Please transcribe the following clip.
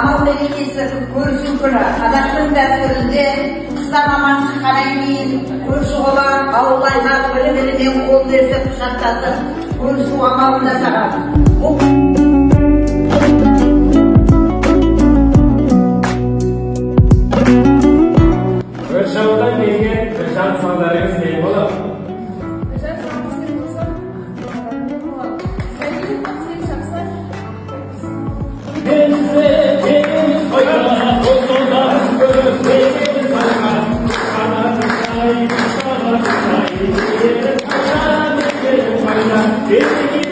амалды кеңесті көрісу күні қазақтың дәстүрінде қыстан аман шыққаннан кейін көрші қолаң ауылайға бірі-бірімен қол берісіп құшақтасып көрісу амалын жасаған. Өршаудан келген жан салдарыңыз не болады? Жан салымыз не болса, сәйгелік қақсен шапса, Теңіз қойға, қосылдан көріп, теңіз қойға, қанаты сай, қанаты сай, қанаты сай,